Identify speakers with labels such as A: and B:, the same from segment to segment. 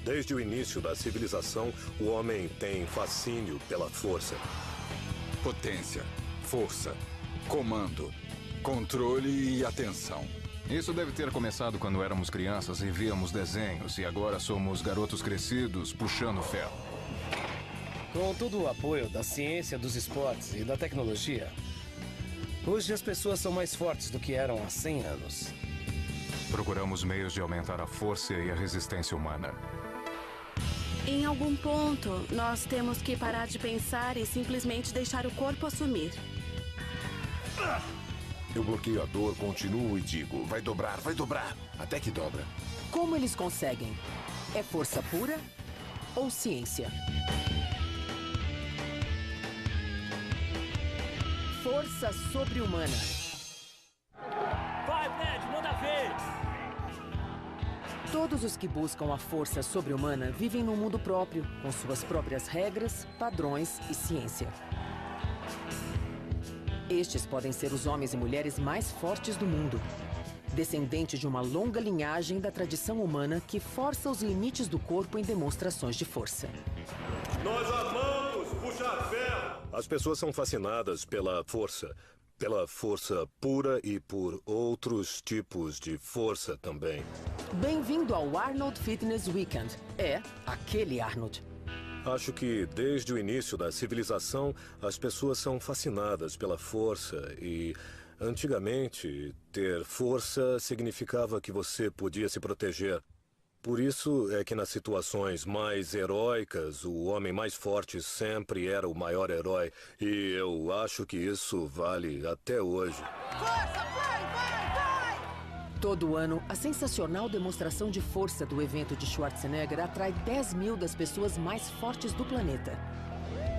A: Desde o início da civilização, o homem tem fascínio pela força.
B: Potência, força, comando, controle e atenção.
C: Isso deve ter começado quando éramos crianças e víamos desenhos, e agora somos garotos crescidos puxando ferro.
D: Com todo o apoio da ciência, dos esportes e da tecnologia, hoje as pessoas são mais fortes do que eram há 100 anos.
C: Procuramos meios de aumentar a força e a resistência humana.
E: Em algum ponto, nós temos que parar de pensar e simplesmente deixar o corpo assumir.
F: Eu bloqueio a dor, continuo e digo, vai dobrar, até que dobra.
G: Como eles conseguem? É força pura ou ciência? Força sobre-humana.
H: Vai, Ned, manda ver!
G: Todos os que buscam a força sobre-humana vivem num mundo próprio, com suas próprias regras, padrões e ciência. Estes podem ser os homens e mulheres mais fortes do mundo, descendentes de uma longa linhagem da tradição humana que força os limites do corpo em demonstrações de força.
A: Nós amamos puxar ferro! As pessoas são fascinadas pela força pura e por outros tipos de força também.
G: Bem-vindo ao Arnold Fitness Weekend. É aquele Arnold.
A: Acho que desde o início da civilização, as pessoas são fascinadas pela força e, antigamente, ter força significava que você podia se proteger. Por isso é que nas situações mais heróicas, o homem mais forte sempre era o maior herói. E eu acho que isso vale até hoje.
I: Força, vai!
G: Todo ano, a sensacional demonstração de força do evento de Schwarzenegger atrai 10 mil das pessoas mais fortes do planeta.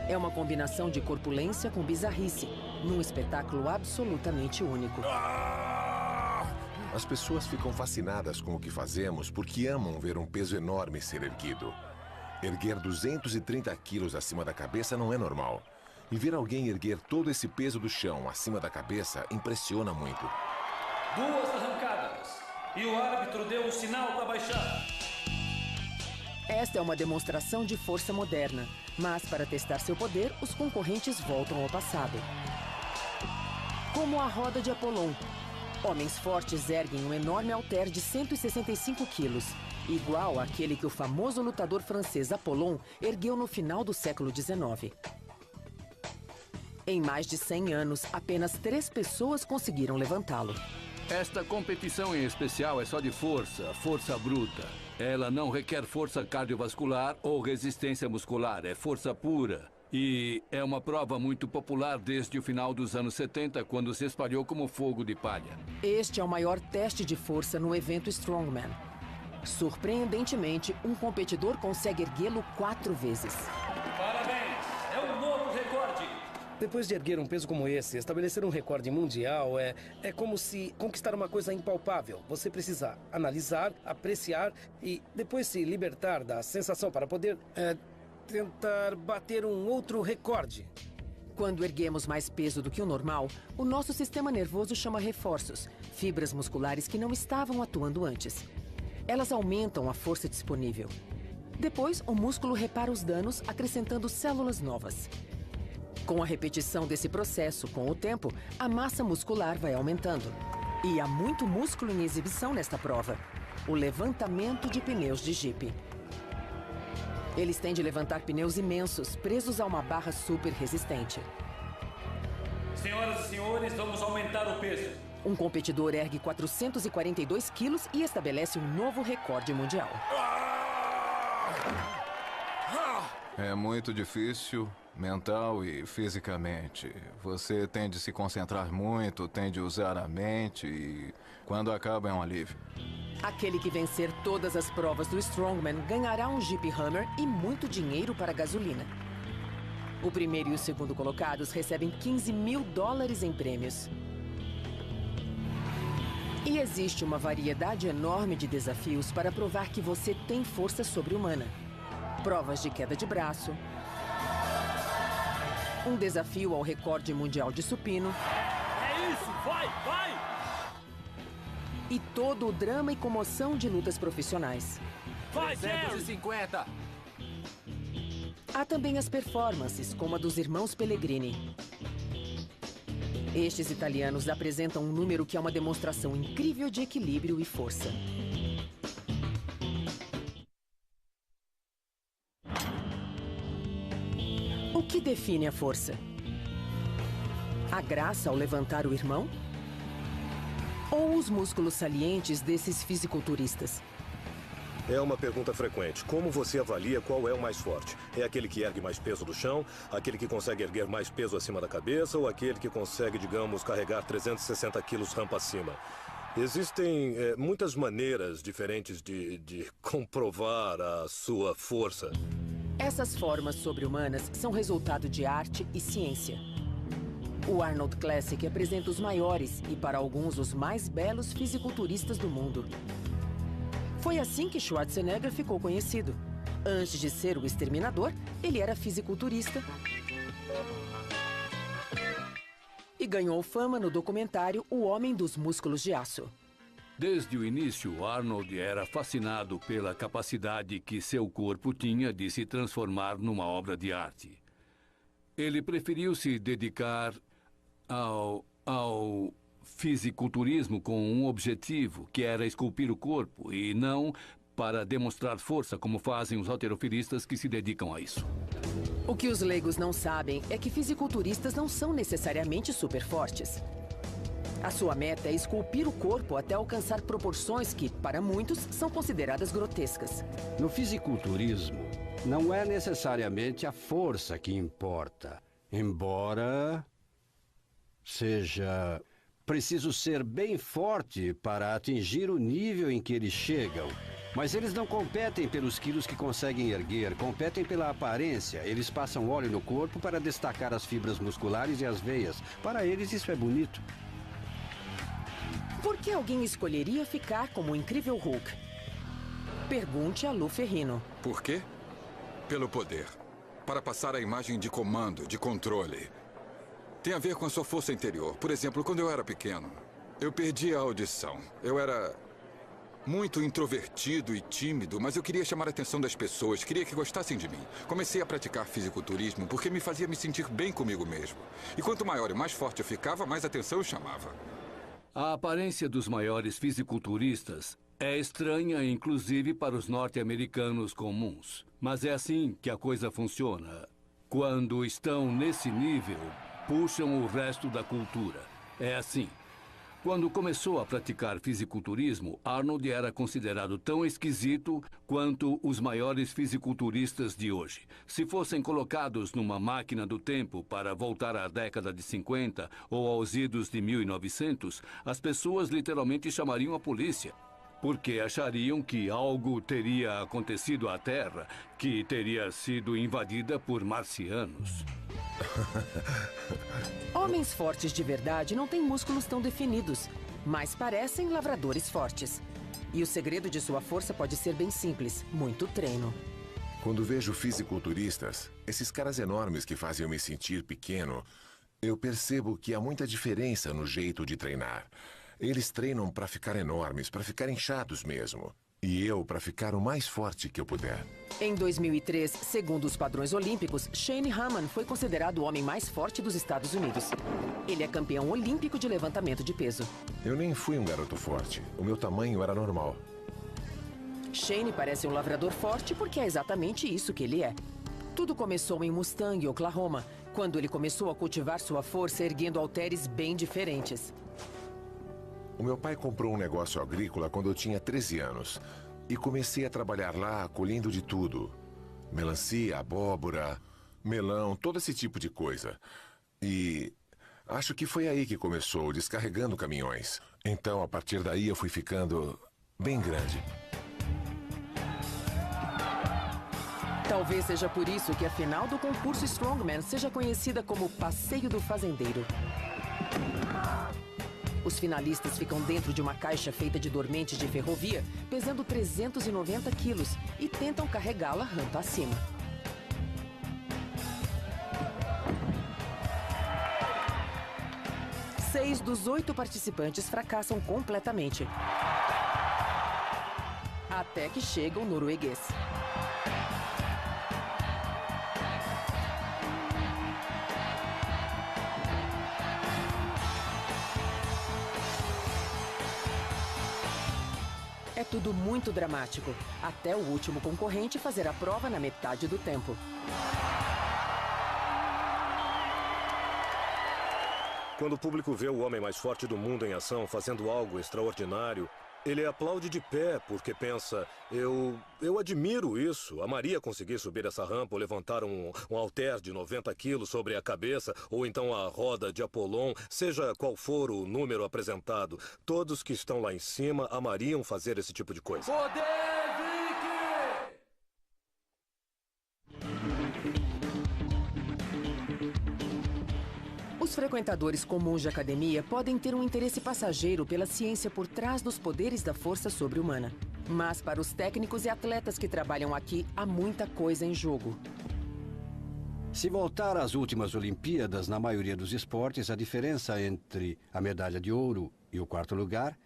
G: É uma combinação de corpulência com bizarrice, num espetáculo absolutamente único.
F: As pessoas ficam fascinadas com o que fazemos porque amam ver um peso enorme ser erguido. Erguer 230 quilos acima da cabeça não é normal. E ver alguém erguer todo esse peso do chão acima da cabeça impressiona muito.
H: 2 arrancadas. E o árbitro deu um sinal para baixar.
G: Esta é uma demonstração de força moderna, mas para testar seu poder, os concorrentes voltam ao passado. Como a roda de Apollon. Homens fortes erguem um enorme halter de 165 quilos, igual àquele que o famoso lutador francês Apollon ergueu no final do século XIX. Em mais de 100 anos, apenas 3 pessoas conseguiram levantá-lo.
J: Esta competição em especial é só de força bruta. Ela não requer força cardiovascular ou resistência muscular, é força pura. E é uma prova muito popular desde o final dos anos 70, quando se espalhou como fogo de palha.
G: Este é o maior teste de força no evento Strongman. Surpreendentemente, um competidor consegue erguê-lo 4 vezes.
H: Parabéns! É um novo recorde!
D: Depois de erguer um peso como esse, estabelecer um recorde mundial é como se conquistar uma coisa impalpável. Você precisa analisar, apreciar e depois se libertar da sensação para poder tentar bater um outro recorde.
G: Quando erguemos mais peso do que o normal, o nosso sistema nervoso chama reforços, fibras musculares que não estavam atuando antes. Elas aumentam a força disponível. Depois, o músculo repara os danos, acrescentando células novas. Com a repetição desse processo, com o tempo, a massa muscular vai aumentando. E há muito músculo em exibição nesta prova. O levantamento de pneus de Jeep. Eles têm de levantar pneus imensos, presos a uma barra super resistente.
H: Senhoras e senhores, vamos aumentar o peso.
G: Um competidor ergue 442 quilos e estabelece um novo recorde mundial.
C: É muito difícil, mental e fisicamente. Você tem de se concentrar muito, tem de usar a mente e quando acaba é um alívio.
G: Aquele que vencer todas as provas do Strongman ganhará um Jeep Hummer e muito dinheiro para gasolina. O primeiro e o segundo colocados recebem $15 mil em prêmios. E existe uma variedade enorme de desafios para provar que você tem força sobre-humana. Provas de queda de braço, um desafio ao recorde mundial de supino.
H: É isso, vai!
G: E todo o drama e comoção de lutas profissionais.
H: Vai,
C: 350.
G: Há também as performances, como a dos irmãos Pellegrini. Estes italianos apresentam um número que é uma demonstração incrível de equilíbrio e força. O que define a força? A graça ao levantar o irmão? Ou os músculos salientes desses fisiculturistas?
A: É uma pergunta frequente. Como você avalia qual é o mais forte? É aquele que ergue mais peso do chão? Aquele que consegue erguer mais peso acima da cabeça? Ou aquele que consegue, digamos, carregar 360 quilos rampa acima? Existem muitas maneiras diferentes de comprovar a sua força.
G: Essas formas sobre-humanas são resultado de arte e ciência. O Arnold Classic apresenta os maiores e, para alguns, os mais belos fisiculturistas do mundo. Foi assim que Schwarzenegger ficou conhecido. Antes de ser o exterminador, ele era fisiculturista e ganhou fama no documentário O Homem dos Músculos de Aço.
J: Desde o início, Arnold era fascinado pela capacidade que seu corpo tinha de se transformar numa obra de arte. Ele preferiu se dedicar ao fisiculturismo com um objetivo, que era esculpir o corpo, e não para demonstrar força, como fazem os halterofilistas que se dedicam a isso.
G: O que os leigos não sabem é que fisiculturistas não são necessariamente super fortes. A sua meta é esculpir o corpo até alcançar proporções que, para muitos, são consideradas grotescas.
K: No fisiculturismo, não é necessariamente a força que importa, embora seja preciso ser bem forte para atingir o nível em que eles chegam. Mas eles não competem pelos quilos que conseguem erguer, competem pela aparência. Eles passam óleo no corpo para destacar as fibras musculares e as veias. Para eles, isso é bonito.
G: Por que alguém escolheria ficar como o incrível Hulk? Pergunte a Lou Ferrigno.
B: Por quê? Pelo poder. Para passar a imagem de comando, de controle. Tem a ver com a sua força interior. Por exemplo, quando eu era pequeno, eu perdi a audição. Eu era muito introvertido e tímido, mas eu queria chamar a atenção das pessoas, queria que gostassem de mim. Comecei a praticar fisiculturismo porque me fazia me sentir bem comigo mesmo. E quanto maior e mais forte eu ficava, mais atenção eu chamava.
J: A aparência dos maiores fisiculturistas é estranha, inclusive para os norte-americanos comuns. Mas é assim que a coisa funciona. Quando estão nesse nível, puxam o resto da cultura. É assim. Quando começou a praticar fisiculturismo, Arnold era considerado tão esquisito quanto os maiores fisiculturistas de hoje. Se fossem colocados numa máquina do tempo para voltar à década de 50 ou aos idos de 1900, as pessoas literalmente chamariam a polícia, porque achariam que algo teria acontecido à Terra, que teria sido invadida por marcianos.
G: Homens fortes de verdade não têm músculos tão definidos, mas parecem lavradores fortes. E o segredo de sua força pode ser bem simples, muito treino.
F: Quando vejo fisiculturistas, esses caras enormes que fazem eu me sentir pequeno, eu percebo que há muita diferença no jeito de treinar. Eles treinam para ficar enormes, para ficar inchados mesmo. E eu para ficar o mais forte que eu puder.
G: Em 2003, segundo os padrões olímpicos, Shane Hamann foi considerado o homem mais forte dos Estados Unidos. Ele é campeão olímpico de levantamento de peso.
F: Eu nem fui um garoto forte. O meu tamanho era normal.
G: Shane parece um lavrador forte porque é exatamente isso que ele é. Tudo começou em Mustang, Oklahoma, quando ele começou a cultivar sua força erguendo halteres bem diferentes.
F: O meu pai comprou um negócio agrícola quando eu tinha 13 anos. E comecei a trabalhar lá colhendo de tudo. Melancia, abóbora, melão, todo esse tipo de coisa. E acho que foi aí que começou, descarregando caminhões. Então, a partir daí, eu fui ficando bem grande.
G: Talvez seja por isso que a final do concurso Strongman seja conhecida como Passeio do Fazendeiro. Os finalistas ficam dentro de uma caixa feita de dormentes de ferrovia, pesando 390 quilos, e tentam carregá-la rampa acima. Seis dos 8 participantes fracassam completamente. até que chega o norueguês. É tudo muito dramático, até o último concorrente fazer a prova na metade do tempo.
A: Quando o público vê o homem mais forte do mundo em ação fazendo algo extraordinário, ele aplaude de pé porque pensa, eu admiro isso. A Maria conseguir subir essa rampa ou levantar um halter de 90 quilos sobre a cabeça, ou então a roda de Apolon, seja qual for o número apresentado. Todos que estão lá em cima amariam fazer esse tipo de coisa.
H: Poder, Vicky!
G: Os frequentadores comuns de academia podem ter um interesse passageiro pela ciência por trás dos poderes da força sobre-humana. Mas para os técnicos e atletas que trabalham aqui, há muita coisa em jogo.
K: Se voltar às últimas Olimpíadas, na maioria dos esportes, a diferença entre a medalha de ouro e o quarto lugar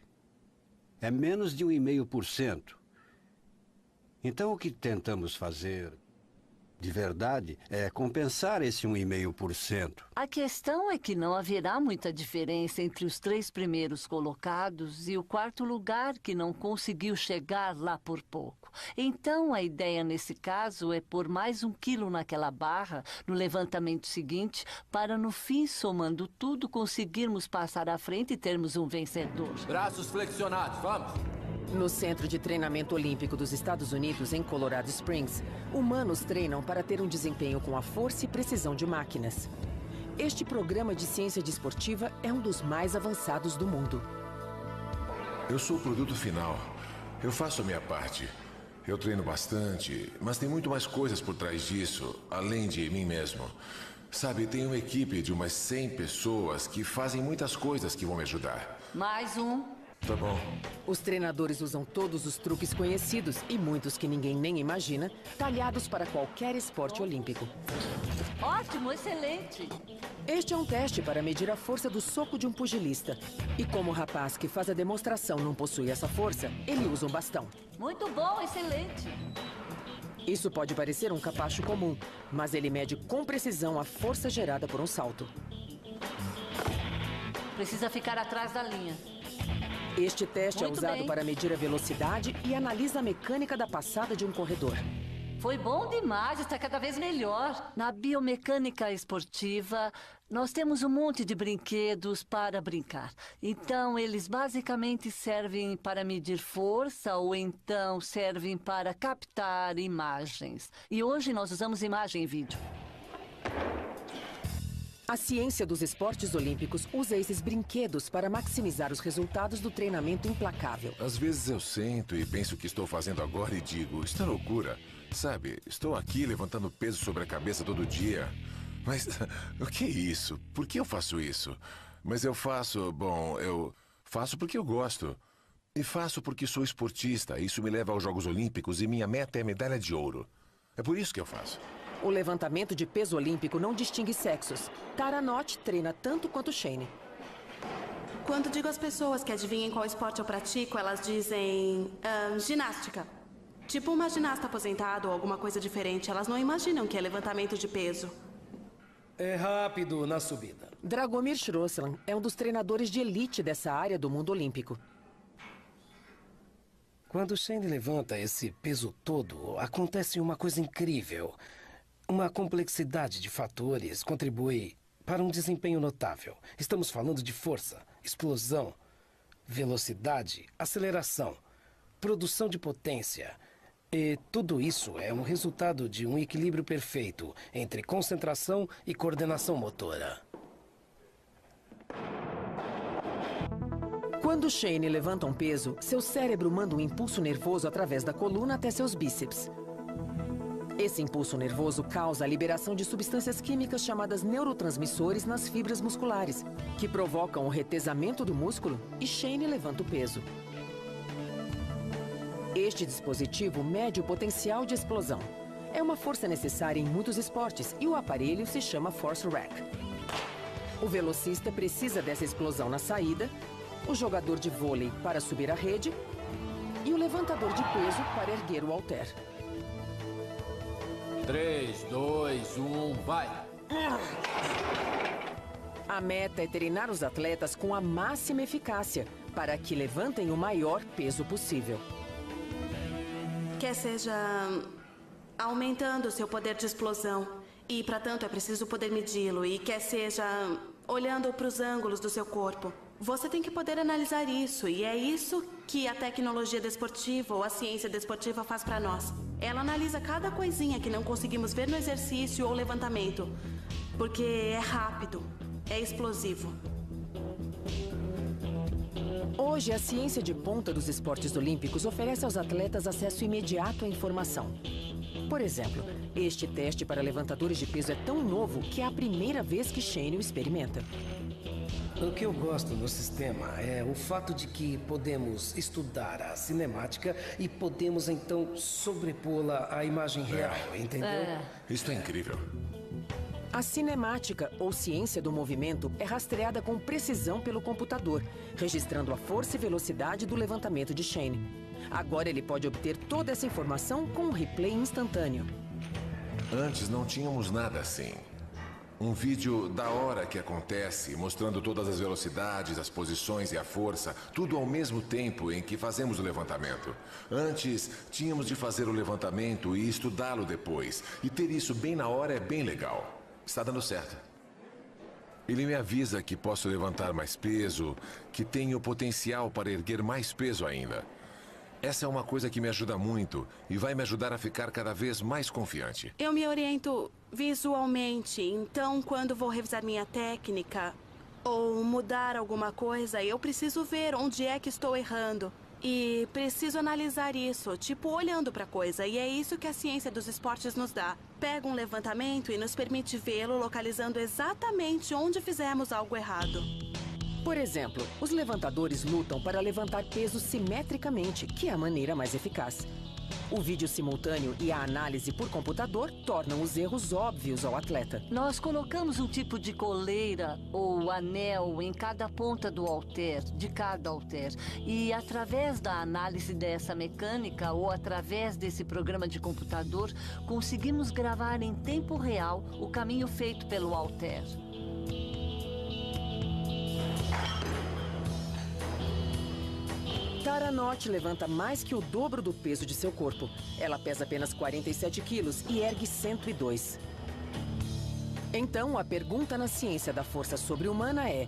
K: é menos de 1,5%. Então, o que tentamos fazer de verdade é compensar esse 1,5%.
L: A questão é que não haverá muita diferença entre os 3 primeiros colocados e o quarto lugar que não conseguiu chegar lá por pouco. Então, a ideia nesse caso é pôr mais 1 quilo naquela barra no levantamento seguinte para, no fim, somando tudo, conseguirmos passar à frente e termos um vencedor.
H: Braços flexionados, vamos!
G: No Centro de Treinamento Olímpico dos Estados Unidos, em Colorado Springs, humanos treinam para ter um desempenho com a força e precisão de máquinas. Este programa de ciência desportiva é um dos mais avançados do mundo.
F: Eu sou o produto final. Eu faço a minha parte. Eu treino bastante, mas tem muito mais coisas por trás disso, além de mim mesmo. Sabe, tem uma equipe de umas 100 pessoas que fazem muitas coisas que vão me ajudar.
L: Mais um.
F: Tá bom.
G: Os treinadores usam todos os truques conhecidos e muitos que ninguém nem imagina, talhados para qualquer esporte olímpico.
L: Ótimo, excelente!
G: Este é um teste para medir a força do soco de um pugilista. E como o rapaz que faz a demonstração não possui essa força, ele usa um bastão.
L: Muito bom, excelente!
G: Isso pode parecer um capacho comum, mas ele mede com precisão a força gerada por um salto.
L: Precisa ficar atrás da linha.
G: Este teste
L: Muito
G: é usado
L: bem.
G: para medir a velocidade e analisa a mecânica da passada de um corredor.
L: Foi bom demais, está cada vez melhor. Na biomecânica esportiva, nós temos um monte de brinquedos para brincar. Então, eles basicamente servem para medir força ou então servem para captar imagens. E hoje nós usamos imagem e vídeo.
G: A ciência dos esportes olímpicos usa esses brinquedos para maximizar os resultados do treinamento implacável.
F: Às vezes eu sento e penso o que estou fazendo agora e digo, isso é loucura. Sabe, estou aqui levantando peso sobre a cabeça todo dia. Mas o que é isso? Por que eu faço isso? Mas eu faço porque eu gosto. E faço porque sou esportista. Isso me leva aos Jogos Olímpicos e minha meta é medalha de ouro. É por isso que eu faço.
G: O levantamento de peso olímpico não distingue sexos. Tara Nott treina tanto quanto Shane.
E: Quando digo às pessoas que adivinhem qual esporte eu pratico, elas dizem ginástica. Tipo uma ginasta aposentada ou alguma coisa diferente. Elas não imaginam que é levantamento de peso.
D: É rápido na subida.
G: Dragomir Shroslan é um dos treinadores de elite dessa área do mundo olímpico.
D: Quando Shane levanta esse peso todo, acontece uma coisa incrível. Uma complexidade de fatores contribui para um desempenho notável. Estamos falando de força, explosão, velocidade, aceleração, produção de potência. E tudo isso é um resultado de um equilíbrio perfeito entre concentração e coordenação motora.
G: Quando Shane levanta um peso, seu cérebro manda um impulso nervoso através da coluna até seus bíceps. Esse impulso nervoso causa a liberação de substâncias químicas chamadas neurotransmissores nas fibras musculares, que provocam o retesamento do músculo e Shane levanta o peso. Este dispositivo mede o potencial de explosão. É uma força necessária em muitos esportes e o aparelho se chama Force Rack. O velocista precisa dessa explosão na saída, o jogador de vôlei para subir a rede e o levantador de peso para erguer o halter.
H: 3, 2, 1, vai!
G: A meta é treinar os atletas com a máxima eficácia para que levantem o maior peso possível.
E: Quer seja aumentando o seu poder de explosão, e para tanto é preciso poder medi-lo, e quer seja olhando para os ângulos do seu corpo. Você tem que poder analisar isso, e é isso que a tecnologia desportiva ou a ciência desportiva faz para nós. Ela analisa cada coisinha que não conseguimos ver no exercício ou levantamento, porque é rápido, é explosivo.
G: Hoje, a ciência de ponta dos esportes olímpicos oferece aos atletas acesso imediato à informação. Por exemplo, este teste para levantadores de peso é tão novo que é a primeira vez que Shane o experimenta.
D: O que eu gosto no sistema é o fato de que podemos estudar a cinemática e podemos então sobrepô-la à imagem real, entendeu?
F: Isso é incrível.
G: A cinemática, ou ciência do movimento, é rastreada com precisão pelo computador, registrando a força e velocidade do levantamento de Shane. Agora ele pode obter toda essa informação com um replay instantâneo.
F: Antes não tínhamos nada assim. Um vídeo da hora que acontece, mostrando todas as velocidades, as posições e a força, tudo ao mesmo tempo em que fazemos o levantamento. Antes, tínhamos de fazer o levantamento e estudá-lo depois. E ter isso bem na hora é bem legal. Está dando certo. Ele me avisa que posso levantar mais peso, que tenho potencial para erguer mais peso ainda. Essa é uma coisa que me ajuda muito e vai me ajudar a ficar cada vez mais confiante.
E: Eu me oriento visualmente, então quando vou revisar minha técnica ou mudar alguma coisa, eu preciso ver onde é que estou errando. E preciso analisar isso, tipo olhando para a coisa. E é isso que a ciência dos esportes nos dá. Pega um levantamento e nos permite vê-lo localizando exatamente onde fizemos algo errado.
G: Por exemplo, os levantadores lutam para levantar peso simetricamente, que é a maneira mais eficaz. O vídeo simultâneo e a análise por computador tornam os erros óbvios ao atleta.
L: Nós colocamos um tipo de coleira ou anel em cada ponta do halter, de cada halter. E através da análise dessa mecânica ou através desse programa de computador, conseguimos gravar em tempo real o caminho feito pelo halter.
G: Tara Knott levanta mais que o dobro do peso de seu corpo. Ela pesa apenas 47 quilos e ergue 102. Então, a pergunta na ciência da força sobre-humana é: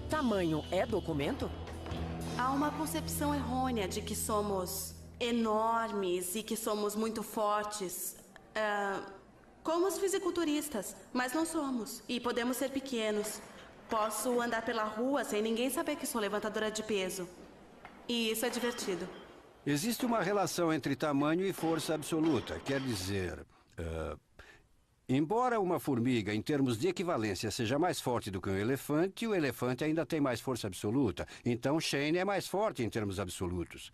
G: tamanho é documento?
E: Há uma concepção errônea de que somos enormes e que somos muito fortes. Como os fisiculturistas, mas não somos. E podemos ser pequenos. Posso andar pela rua sem ninguém saber que sou levantadora de peso. E isso é divertido.
K: Existe uma relação entre tamanho e força absoluta. Quer dizer, embora uma formiga, em termos de equivalência, seja mais forte do que um elefante, o elefante ainda tem mais força absoluta. Então, Shane é mais forte em termos absolutos.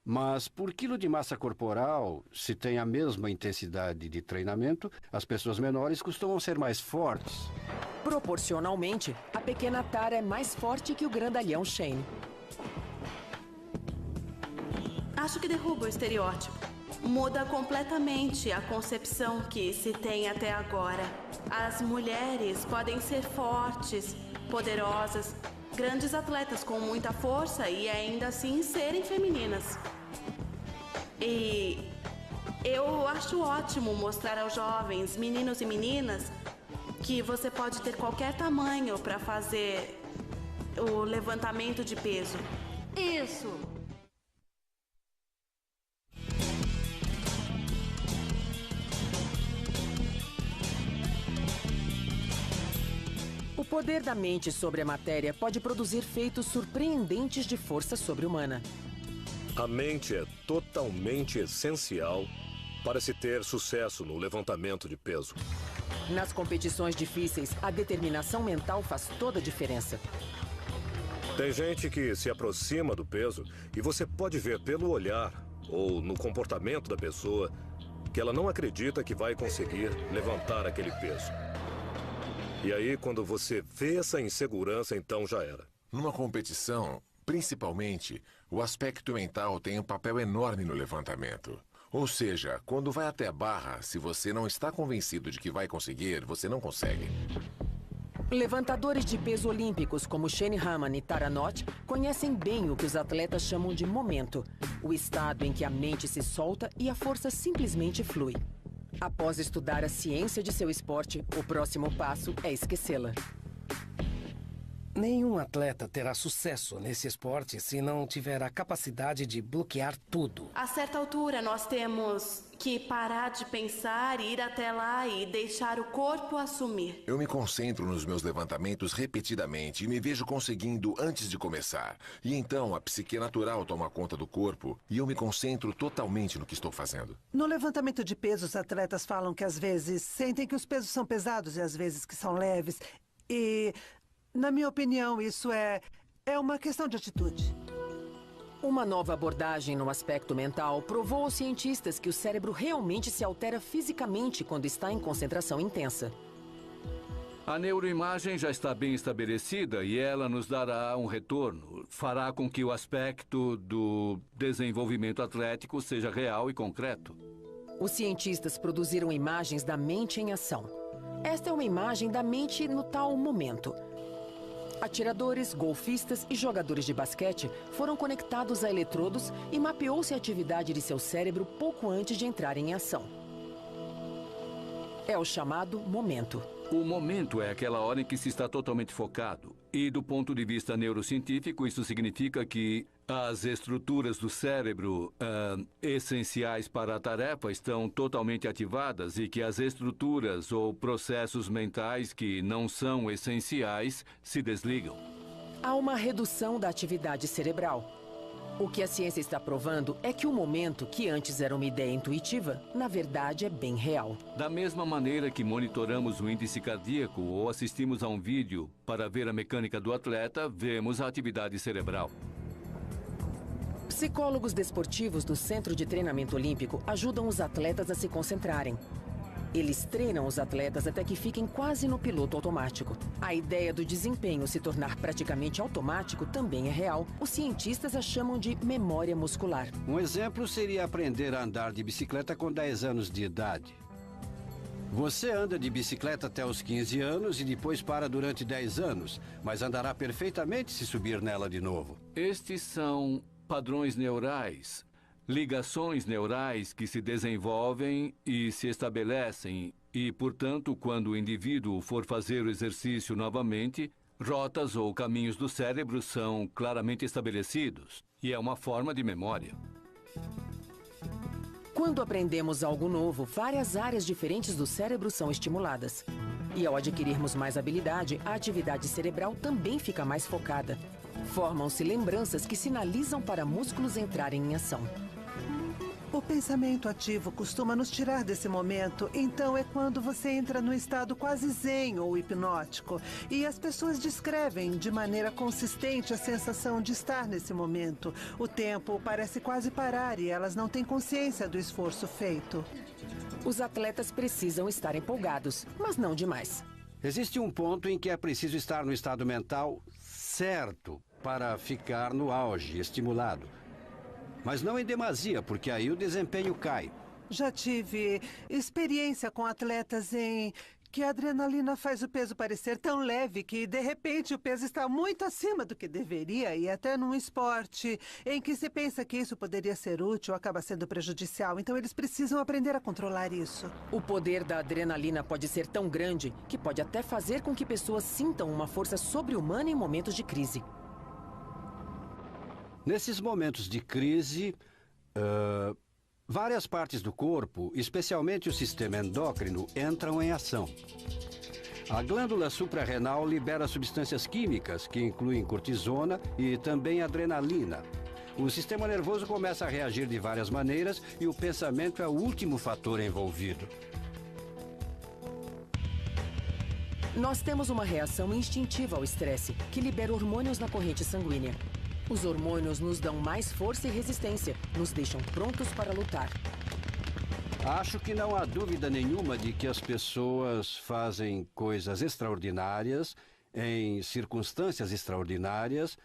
K: Mas, por quilo de massa corporal, se tem a mesma intensidade de treinamento, as pessoas menores costumam ser mais fortes.
G: Proporcionalmente, a pequena Tara é mais forte que o grandalhão Shane.
E: Acho que derruba o estereótipo. Muda completamente a concepção que se tem até agora. As mulheres podem ser fortes, poderosas, grandes atletas com muita força e ainda assim serem femininas. E eu acho ótimo mostrar aos jovens, meninos e meninas, que você pode ter qualquer tamanho para fazer o levantamento de peso.
L: Isso!
G: O poder da mente sobre a matéria pode produzir feitos surpreendentes de força sobre-humana.
A: A mente é totalmente essencial para se ter sucesso no levantamento de peso.
G: Nas competições difíceis, a determinação mental faz toda a diferença.
A: Tem gente que se aproxima do peso e você pode ver pelo olhar ou no comportamento da pessoa que ela não acredita que vai conseguir levantar aquele peso. E aí, quando você vê essa insegurança, então já era.
F: Numa competição, Principalmente, o aspecto mental tem um papel enorme no levantamento. Ou seja, quando vai até a barra, se você não está convencido de que vai conseguir, você não consegue.
G: Levantadores de peso olímpicos como Shane Hammond e Tara Knott conhecem bem o que os atletas chamam de momento, o estado em que a mente se solta e a força simplesmente flui. Após estudar a ciência de seu esporte, o próximo passo é esquecê-la.
D: Nenhum atleta terá sucesso nesse esporte se não tiver a capacidade de bloquear tudo.
E: A certa altura, nós temos que parar de pensar, ir até lá e deixar o corpo assumir.
F: Eu me concentro nos meus levantamentos repetidamente e me vejo conseguindo antes de começar. E então a psique natural toma conta do corpo e eu me concentro totalmente no que estou fazendo.
M: No levantamento de peso, os atletas falam que às vezes sentem que os pesos são pesados e às vezes que são leves. E, na minha opinião, isso é uma questão de atitude.
G: Uma nova abordagem no aspecto mental provou aos cientistas que o cérebro realmente se altera fisicamente quando está em concentração intensa.
J: A neuroimagem já está bem estabelecida e ela nos dará um retorno. Fará com que o aspecto do desenvolvimento atlético seja real e concreto.
G: Os cientistas produziram imagens da mente em ação. Esta é uma imagem da mente no tal momento. Atiradores, golfistas e jogadores de basquete foram conectados a eletrodos e mapeou-se a atividade de seu cérebro pouco antes de entrarem em ação. É o chamado momento.
J: O momento é aquela hora em que se está totalmente focado. E do ponto de vista neurocientífico, isso significa que as estruturas do cérebro essenciais para a tarefa estão totalmente ativadas e que as estruturas ou processos mentais que não são essenciais se desligam.
G: Há uma redução da atividade cerebral. O que a ciência está provando é que o momento, que antes era uma ideia intuitiva, na verdade é bem real.
J: Da mesma maneira que monitoramos o índice cardíaco ou assistimos a um vídeo para ver a mecânica do atleta, vemos a atividade cerebral.
G: Psicólogos desportivos do Centro de Treinamento Olímpico ajudam os atletas a se concentrarem. Eles treinam os atletas até que fiquem quase no piloto automático. A ideia do desempenho se tornar praticamente automático também é real. Os cientistas a chamam de memória muscular.
K: Um exemplo seria aprender a andar de bicicleta com 10 anos de idade. Você anda de bicicleta até os 15 anos e depois para durante 10 anos, mas andará perfeitamente se subir nela de novo.
J: Estes são padrões neurais. Ligações neurais que se desenvolvem e se estabelecem e, portanto, quando o indivíduo for fazer o exercício novamente, rotas ou caminhos do cérebro são claramente estabelecidos e é uma forma de memória.
G: Quando aprendemos algo novo, várias áreas diferentes do cérebro são estimuladas. E ao adquirirmos mais habilidade, a atividade cerebral também fica mais focada. Formam-se lembranças que sinalizam para músculos entrarem em ação.
M: O pensamento ativo costuma nos tirar desse momento, então é quando você entra no estado quase zen ou hipnótico. E as pessoas descrevem de maneira consistente a sensação de estar nesse momento. O tempo parece quase parar e elas não têm consciência do esforço feito.
G: Os atletas precisam estar empolgados, mas não demais.
K: Existe um ponto em que é preciso estar no estado mental certo para ficar no auge, estimulado. Mas não em demasia, porque aí o desempenho cai.
M: Já tive experiência com atletas em que a adrenalina faz o peso parecer tão leve que, de repente, o peso está muito acima do que deveria. E até num esporte em que se pensa que isso poderia ser útil, acaba sendo prejudicial. Então, eles precisam aprender a controlar isso.
G: O poder da adrenalina pode ser tão grande que pode até fazer com que pessoas sintam uma força sobre-humana em momentos de crise.
K: Nesses momentos de crise, várias partes do corpo, especialmente o sistema endócrino, entram em ação. A glândula suprarrenal libera substâncias químicas, que incluem cortisona e também adrenalina. O sistema nervoso começa a reagir de várias maneiras e o pensamento é o último fator envolvido.
G: Nós temos uma reação instintiva ao estresse, que libera hormônios na corrente sanguínea. Os hormônios nos dão mais força e resistência, nos deixam prontos para lutar.
K: Acho que não há dúvida nenhuma de que as pessoas fazem coisas extraordinárias, em circunstâncias extraordinárias,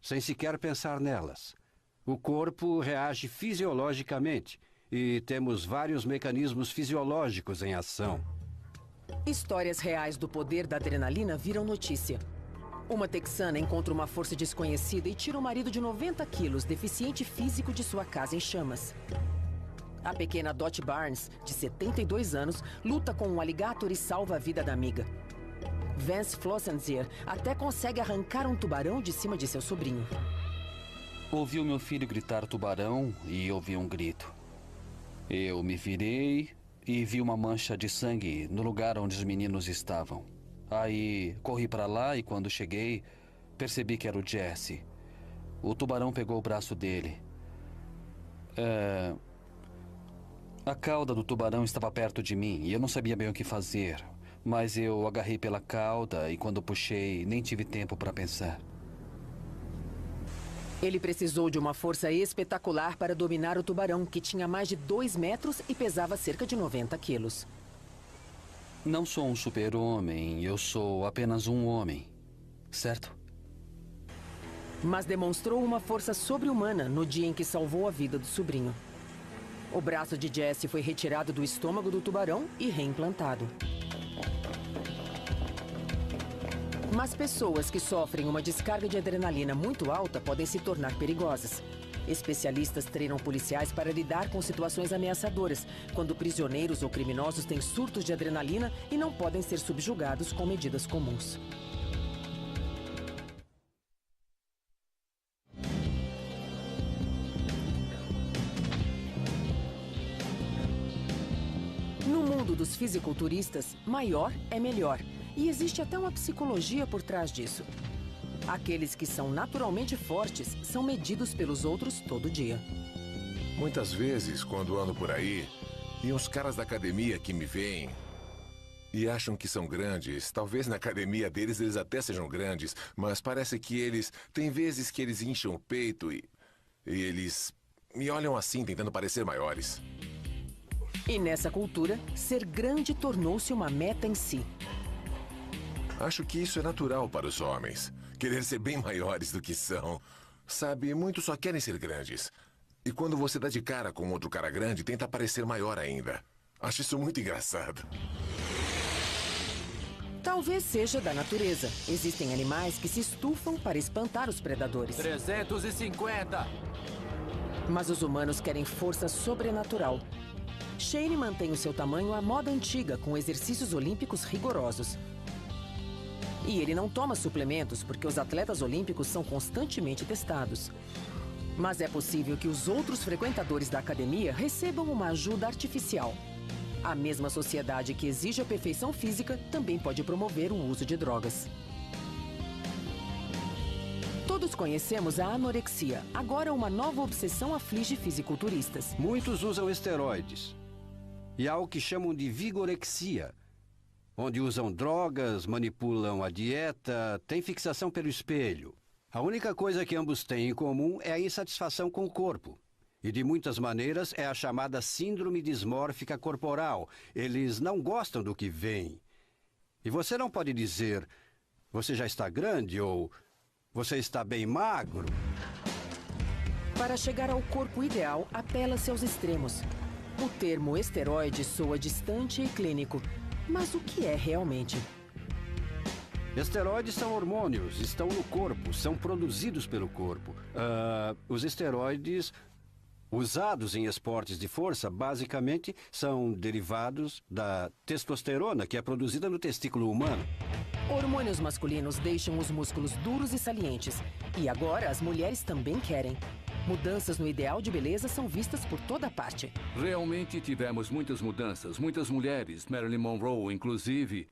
K: sem sequer pensar nelas. O corpo reage fisiologicamente e temos vários mecanismos fisiológicos em ação.
G: Histórias reais do poder da adrenalina viram notícia. Uma texana encontra uma força desconhecida e tira o marido de 90 quilos, deficiente físico, de sua casa em chamas. A pequena Dot Barnes, de 72 anos, luta com um alligator e salva a vida da amiga. Vance Flossenzier até consegue arrancar um tubarão de cima de seu sobrinho.
N: Ouvi o meu filho gritar tubarão e ouvi um grito. Eu me virei e vi uma mancha de sangue no lugar onde os meninos estavam. Aí corri para lá e quando cheguei, percebi que era o Jesse. O tubarão pegou o braço dele. A cauda do tubarão estava perto de mim e eu não sabia bem o que fazer. Mas eu agarrei pela cauda e quando puxei, nem tive tempo para pensar.
G: Ele precisou de uma força espetacular para dominar o tubarão, que tinha mais de 2 metros e pesava cerca de 90 quilos.
N: Não sou um super-homem, eu sou apenas um homem, certo?
G: Mas demonstrou uma força sobre-humana no dia em que salvou a vida do sobrinho. O braço de Jesse foi retirado do estômago do tubarão e reimplantado. Mas pessoas que sofrem uma descarga de adrenalina muito alta podem se tornar perigosas. Especialistas treinam policiais para lidar com situações ameaçadoras, quando prisioneiros ou criminosos têm surtos de adrenalina e não podem ser subjugados com medidas comuns. No mundo dos fisiculturistas, maior é melhor. E existe até uma psicologia por trás disso. Aqueles que são naturalmente fortes são medidos pelos outros todo dia.
F: Muitas vezes, quando ando por aí, e uns caras da academia que me veem e acham que são grandes, talvez na academia deles eles até sejam grandes, mas parece que eles... Tem vezes que eles incham o peito e eles me olham assim, tentando parecer maiores.
G: E nessa cultura, ser grande tornou-se uma meta em si.
F: Acho que isso é natural para os homens. Querer ser bem maiores do que são. Sabe, muitos só querem ser grandes. E quando você dá de cara com outro cara grande, tenta parecer maior ainda. Acho isso muito engraçado.
G: Talvez seja da natureza. Existem animais que se estufam para espantar os predadores.
J: 350!
G: Mas os humanos querem força sobrenatural. Shane mantém o seu tamanho à moda antiga, com exercícios olímpicos rigorosos. E ele não toma suplementos porque os atletas olímpicos são constantemente testados. Mas é possível que os outros frequentadores da academia recebam uma ajuda artificial. A mesma sociedade que exige a perfeição física também pode promover o uso de drogas. Todos conhecemos a anorexia. Agora uma nova obsessão aflige fisiculturistas.
K: Muitos usam esteroides. E há o que chamam de vigorexia, onde usam drogas, manipulam a dieta, têm fixação pelo espelho. A única coisa que ambos têm em comum é a insatisfação com o corpo. E de muitas maneiras é a chamada síndrome dismórfica corporal. Eles não gostam do que veem. E você não pode dizer, você já está grande ou você está bem magro.
G: Para chegar ao corpo ideal, apela-se aos extremos. O termo esteroide soa distante e clínico. Mas o que é realmente?
K: Esteroides são hormônios, estão no corpo, são produzidos pelo corpo. Os esteroides usados em esportes de força, basicamente, são derivados da testosterona, que é produzida no testículo humano.
G: Hormônios masculinos deixam os músculos duros e salientes. E agora as mulheres também querem. Mudanças no ideal de beleza são vistas por toda parte.
J: Realmente tivemos muitas mudanças. Muitas mulheres, Marilyn Monroe inclusive,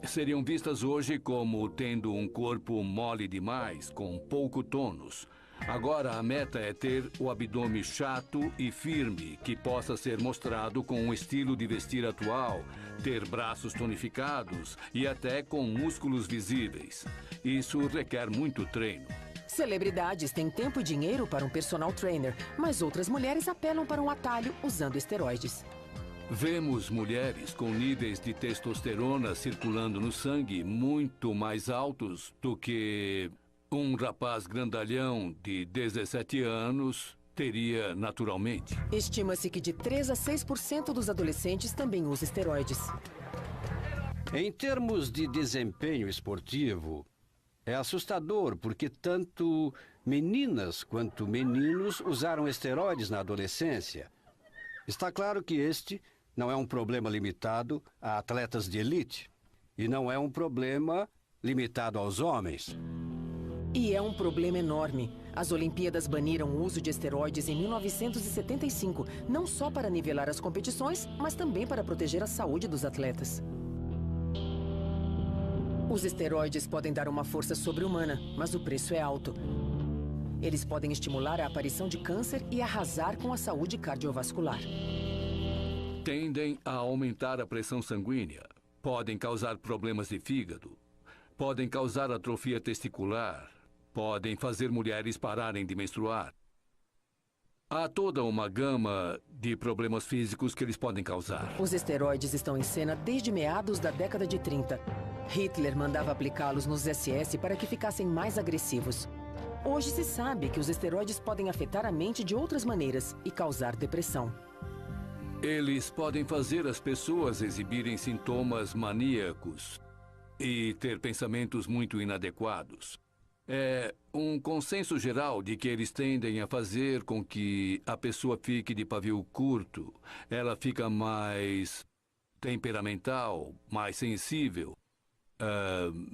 J: seriam vistas hoje como tendo um corpo mole demais, com pouco tônus. Agora a meta é ter o abdômen chato e firme, que possa ser mostrado com o estilo de vestir atual, ter braços tonificados e até com músculos visíveis. Isso requer muito treino.
G: Celebridades têm tempo e dinheiro para um personal trainer, mas outras mulheres apelam para um atalho usando esteroides.
J: Vemos mulheres com níveis de testosterona circulando no sangue muito mais altos do que um rapaz grandalhão de 17 anos teria naturalmente.
G: Estima-se que de 3 a 6% dos adolescentes também usam esteroides.
K: Em termos de desempenho esportivo, é assustador porque tanto meninas quanto meninos usaram esteroides na adolescência. Está claro que este não é um problema limitado a atletas de elite e não é um problema limitado aos homens.
G: E é um problema enorme. As Olimpíadas baniram o uso de esteroides em 1975, não só para nivelar as competições, mas também para proteger a saúde dos atletas. Os esteroides podem dar uma força sobre-humana, mas o preço é alto. Eles podem estimular a aparição de câncer e arrasar com a saúde cardiovascular.
J: Tendem a aumentar a pressão sanguínea, podem causar problemas de fígado, podem causar atrofia testicular, podem fazer mulheres pararem de menstruar. Há toda uma gama de problemas físicos que eles podem causar.
G: Os esteroides estão em cena desde meados da década de 30. Hitler mandava aplicá-los nos SS para que ficassem mais agressivos. Hoje se sabe que os esteroides podem afetar a mente de outras maneiras e causar depressão.
J: Eles podem fazer as pessoas exibirem sintomas maníacos e ter pensamentos muito inadequados. É um consenso geral de que eles tendem a fazer com que a pessoa fique de pavio curto. Ela fica mais temperamental, mais sensível,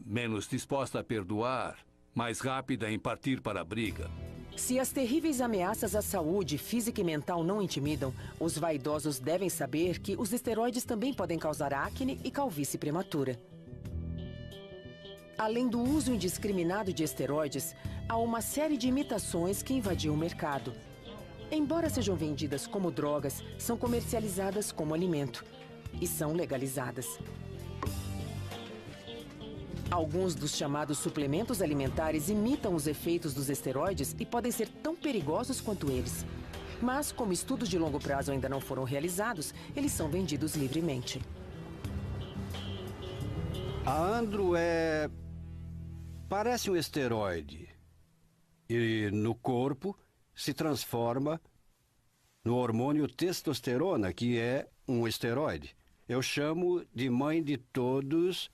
J: menos disposta a perdoar, mais rápida em partir para a briga.
G: Se as terríveis ameaças à saúde física e mental não intimidam, os vaidosos devem saber que os esteroides também podem causar acne e calvície prematura. Além do uso indiscriminado de esteroides, há uma série de imitações que invadiu o mercado. Embora sejam vendidas como drogas, são comercializadas como alimento e são legalizadas. Alguns dos chamados suplementos alimentares imitam os efeitos dos esteroides e podem ser tão perigosos quanto eles. Mas, como estudos de longo prazo ainda não foram realizados, eles são vendidos livremente.
K: A Andro parece um esteroide e no corpo se transforma no hormônio testosterona, que é um esteroide. Eu chamo de mãe de todos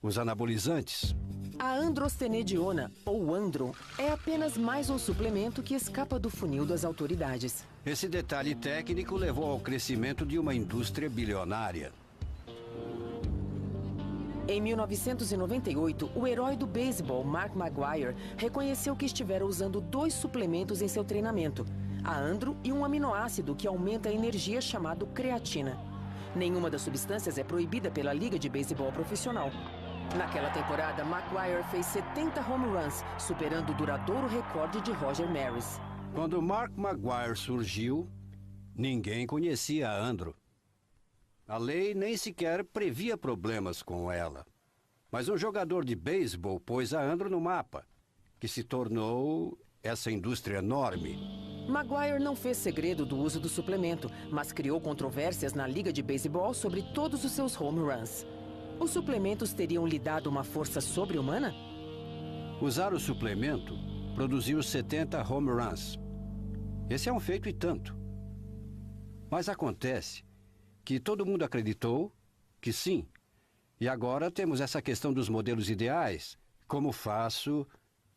K: os anabolizantes.
G: A androstenediona, ou Andro, é apenas mais um suplemento que escapa do funil das autoridades.
K: Esse detalhe técnico levou ao crescimento de uma indústria bilionária.
G: Em 1998, o herói do beisebol, Mark McGwire, reconheceu que estivera usando 2 suplementos em seu treinamento, a Andro e um aminoácido que aumenta a energia chamado creatina. Nenhuma das substâncias é proibida pela Liga de Beisebol Profissional. Naquela temporada, McGwire fez 70 home runs, superando o duradouro recorde de Roger Maris.
K: Quando Mark McGwire surgiu, ninguém conhecia a Andro. A lei nem sequer previa problemas com ela. Mas um jogador de beisebol pôs a Andro no mapa, que se tornou essa indústria enorme.
G: McGwire não fez segredo do uso do suplemento, mas criou controvérsias na Liga de Beisebol sobre todos os seus home runs. Os suplementos teriam lhe dado uma força sobre-humana?
K: Usar o suplemento produziu 70 home runs. Esse é um feito e tanto. Mas acontece que todo mundo acreditou que sim. E agora temos essa questão dos modelos ideais. Como faço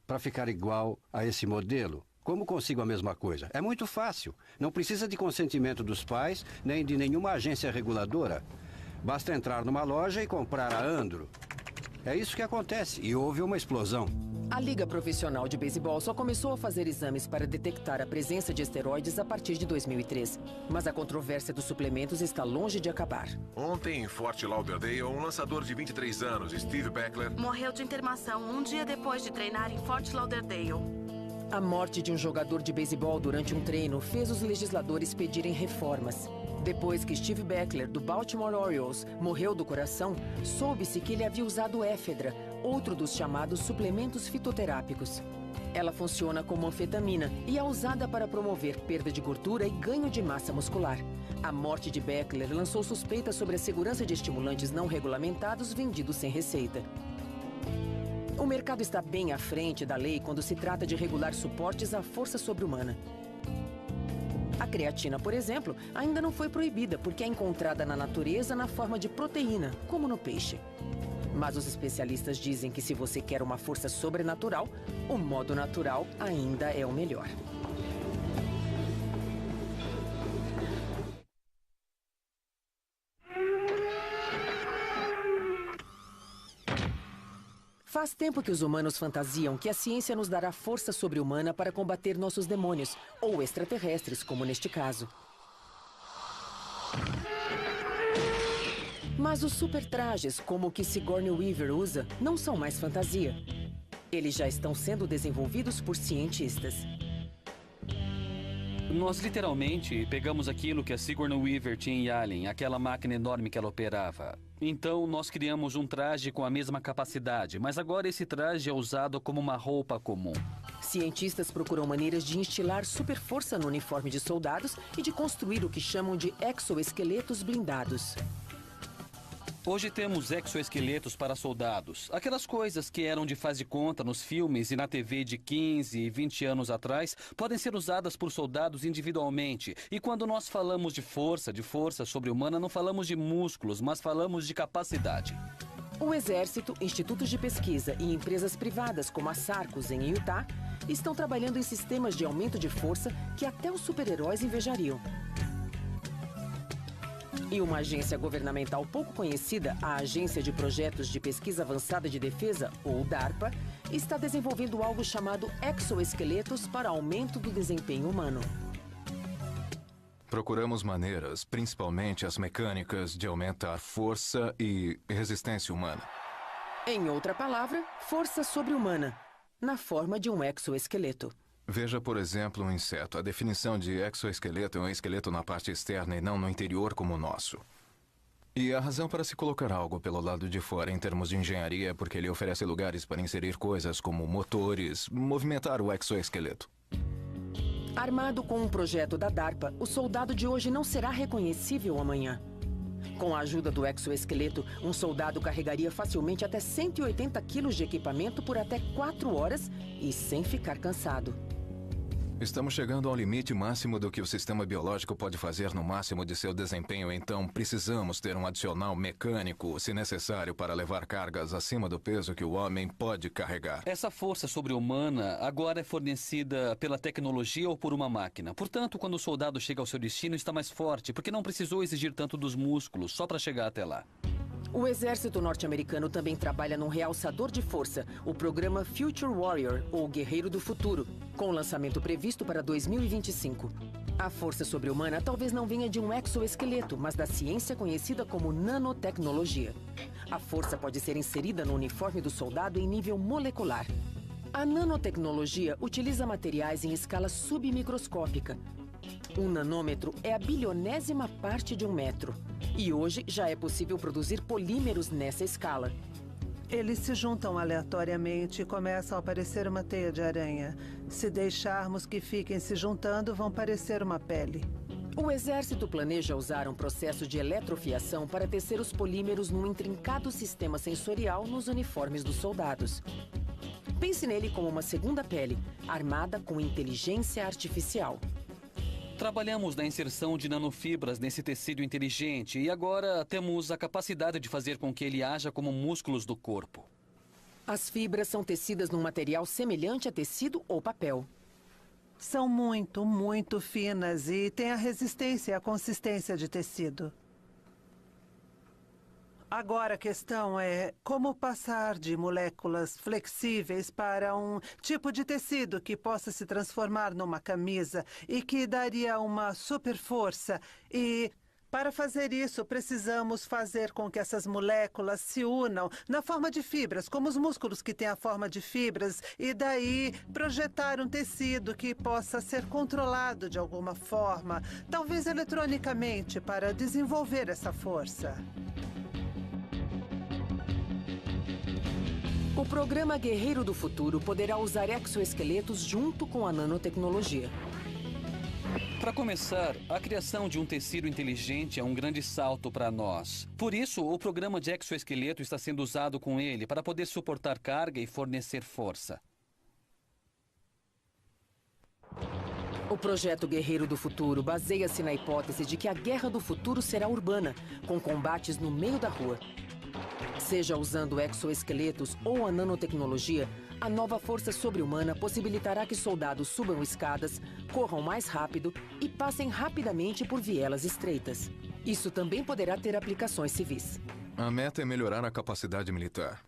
K: para ficar igual a esse modelo? Como consigo a mesma coisa? É muito fácil. Não precisa de consentimento dos pais, nem de nenhuma agência reguladora. Basta entrar numa loja e comprar a Andro. É isso que acontece, e houve uma explosão.
G: A Liga Profissional de Beisebol só começou a fazer exames para detectar a presença de esteroides a partir de 2003. Mas a controvérsia dos suplementos está longe de acabar.
F: Ontem, em Fort Lauderdale, um lançador de 23 anos, Steve Beckler,
E: morreu de internação um dia depois de treinar em Fort Lauderdale.
G: A morte de um jogador de beisebol durante um treino fez os legisladores pedirem reformas. Depois que Steve Beckler, do Baltimore Orioles, morreu do coração, soube-se que ele havia usado éfedra, outro dos chamados suplementos fitoterápicos. Ela funciona como anfetamina e é usada para promover perda de gordura e ganho de massa muscular. A morte de Beckler lançou suspeitas sobre a segurança de estimulantes não regulamentados vendidos sem receita. O mercado está bem à frente da lei quando se trata de regular suportes à força sobre-humana. A creatina, por exemplo, ainda não foi proibida porque é encontrada na natureza na forma de proteína, como no peixe. Mas os especialistas dizem que se você quer uma força sobrenatural, o modo natural ainda é o melhor. Faz tempo que os humanos fantasiam que a ciência nos dará força sobre-humana para combater nossos demônios, ou extraterrestres, como neste caso. Mas os supertrajes, como o que Sigourney Weaver usa, não são mais fantasia. Eles já estão sendo desenvolvidos por cientistas.
N: Nós literalmente pegamos aquilo que a Sigourney Weaver tinha em Alien, aquela máquina enorme que ela operava. Então nós criamos um traje com a mesma capacidade, mas agora esse traje é usado como uma roupa comum.
G: Cientistas procuram maneiras de instilar superforça no uniforme de soldados e de construir o que chamam de exoesqueletos blindados.
N: Hoje temos exoesqueletos para soldados. Aquelas coisas que eram de faz de conta nos filmes e na TV de 15 e 20 anos atrás podem ser usadas por soldados individualmente. E quando nós falamos de força sobre-humana, não falamos de músculos, mas falamos de capacidade.
G: O Exército, institutos de pesquisa e empresas privadas como a Sarcos, em Utah, estão trabalhando em sistemas de aumento de força que até os super-heróis invejariam. E uma agência governamental pouco conhecida, a Agência de Projetos de Pesquisa Avançada de Defesa, ou DARPA, está desenvolvendo algo chamado exoesqueletos para aumento do desempenho humano.
C: Procuramos maneiras, principalmente as mecânicas, de aumentar força e resistência humana.
G: Em outra palavra, força sobre-humana, na forma de um exoesqueleto.
C: Veja, por exemplo, um inseto. A definição de exoesqueleto é um esqueleto na parte externa e não no interior como o nosso. E a razão para se colocar algo pelo lado de fora em termos de engenharia é porque ele oferece lugares para inserir coisas como motores, movimentar o exoesqueleto.
G: Armado com um projeto da DARPA, o soldado de hoje não será reconhecível amanhã. Com a ajuda do exoesqueleto, um soldado carregaria facilmente até 180 quilos de equipamento por até 4 horas e sem ficar cansado.
C: Estamos chegando ao limite máximo do que o sistema biológico pode fazer no máximo de seu desempenho, então precisamos ter um adicional mecânico, se necessário, para levar cargas acima do peso que o homem pode carregar.
N: Essa força sobre-humana agora é fornecida pela tecnologia ou por uma máquina. Portanto, quando o soldado chega ao seu destino, está mais forte, porque não precisou exigir tanto dos músculos só para chegar até lá.
G: O exército norte-americano também trabalha num realçador de força, o programa Future Warrior, ou Guerreiro do Futuro, com o lançamento previsto para 2025. A força sobre-humana talvez não venha de um exoesqueleto, mas da ciência conhecida como nanotecnologia. A força pode ser inserida no uniforme do soldado em nível molecular. A nanotecnologia utiliza materiais em escala submicroscópica. Um nanômetro é a bilionésima parte de um metro. E hoje já é possível produzir polímeros nessa escala.
M: Eles se juntam aleatoriamente e começam a parecer uma teia de aranha. Se deixarmos que fiquem se juntando, vão parecer uma pele.
G: O exército planeja usar um processo de eletrofiação para tecer os polímeros num intrincado sistema sensorial nos uniformes dos soldados. Pense nele como uma segunda pele, armada com inteligência artificial.
N: Trabalhamos na inserção de nanofibras nesse tecido inteligente e agora temos a capacidade de fazer com que ele haja como músculos do corpo.
G: As fibras são tecidas num material semelhante a tecido ou papel.
M: São muito, muito finas e têm a resistência e a consistência de tecido. Agora a questão é como passar de moléculas flexíveis para um tipo de tecido que possa se transformar numa camisa e que daria uma super força. E para fazer isso, precisamos fazer com que essas moléculas se unam na forma de fibras, como os músculos que têm a forma de fibras, e daí projetar um tecido que possa ser controlado de alguma forma, talvez eletronicamente, para desenvolver essa força.
G: O programa Guerreiro do Futuro poderá usar exoesqueletos junto com a nanotecnologia.
N: Para começar, a criação de um tecido inteligente é um grande salto para nós. Por isso, o programa de exoesqueleto está sendo usado com ele para poder suportar carga e fornecer força.
G: O projeto Guerreiro do Futuro baseia-se na hipótese de que a guerra do futuro será urbana, com combates no meio da rua. Seja usando exoesqueletos ou a nanotecnologia, a nova força sobre-humana possibilitará que soldados subam escadas, corram mais rápido e passem rapidamente por vielas estreitas. Isso também poderá ter aplicações civis.
C: A meta é melhorar a capacidade militar.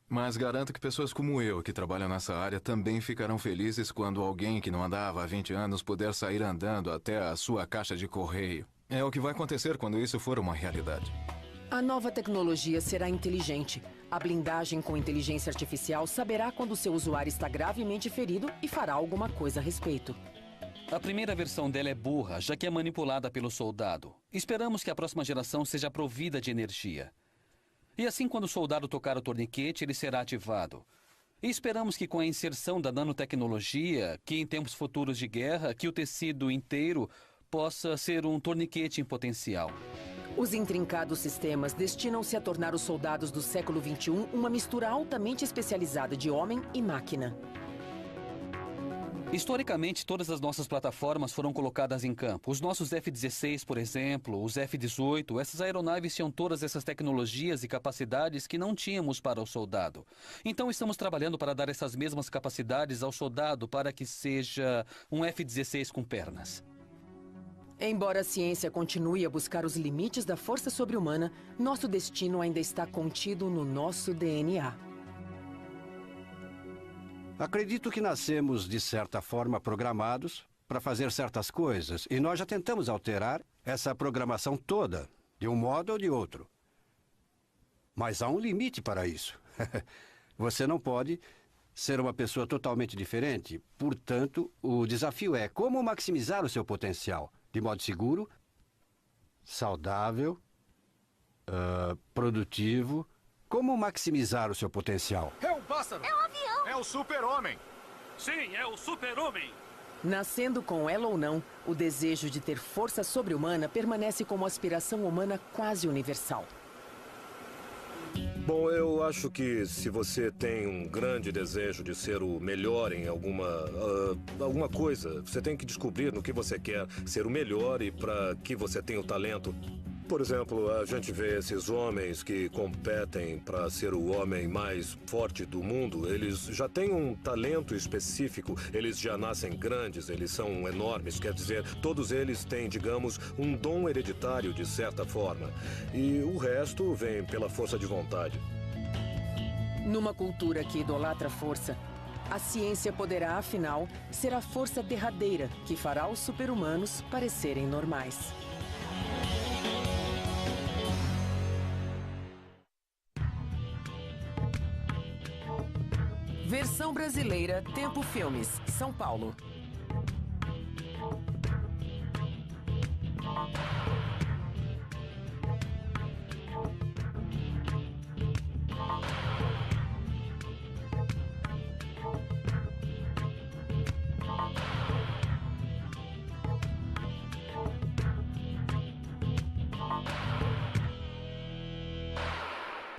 C: Mas garanto que pessoas como eu, que trabalham nessa área, também ficarão felizes quando alguém que não andava há 20 anos puder sair andando até a sua caixa de correio. É o que vai acontecer quando isso for uma realidade.
G: A nova tecnologia será inteligente. A blindagem com inteligência artificial saberá quando seu usuário está gravemente ferido e fará alguma coisa a respeito.
N: A primeira versão dela é burra, já que é manipulada pelo soldado. Esperamos que a próxima geração seja provida de energia. E assim, quando o soldado tocar o torniquete, ele será ativado. E esperamos que com a inserção da nanotecnologia, que em tempos futuros de guerra, que o tecido inteiro possa ser um torniquete em potencial.
G: Os intrincados sistemas destinam-se a tornar os soldados do século XXI uma mistura altamente especializada de homem e máquina.
N: Historicamente, todas as nossas plataformas foram colocadas em campo. Os nossos F-16, por exemplo, os F-18, essas aeronaves tinham todas essas tecnologias e capacidades que não tínhamos para o soldado. Então estamos trabalhando para dar essas mesmas capacidades ao soldado para que seja um F-16 com pernas.
G: Embora a ciência continue a buscar os limites da força sobre-humana, nosso destino ainda está contido no nosso DNA.
K: Acredito que nascemos, de certa forma, programados para fazer certas coisas. E nós já tentamos alterar essa programação toda, de um modo ou de outro. Mas há um limite para isso. Você não pode ser uma pessoa totalmente diferente. Portanto, o desafio é como maximizar o seu potencial. De modo seguro, saudável, produtivo. Como maximizar o seu potencial?
O: É um pássaro!
I: É um avião!
O: É o super-homem!
H: Sim, é o super-homem!
G: Nascendo com ela ou não, o desejo de ter força sobre-humana permanece como aspiração humana quase universal.
A: Bom, eu acho que se você tem um grande desejo de ser o melhor em alguma coisa, você tem que descobrir no que você quer ser o melhor e para que você tem o talento. Por exemplo, a gente vê esses homens que competem para ser o homem mais forte do mundo. Eles já têm um talento específico, eles já nascem grandes, eles são enormes. Quer dizer, todos eles têm, digamos, um dom hereditário de certa forma. E o resto vem pela força de vontade.
G: Numa cultura que idolatra a força, a ciência poderá, afinal, ser a força derradeira que fará os super-humanos parecerem normais. Versão brasileira, Tempo Filmes, São Paulo.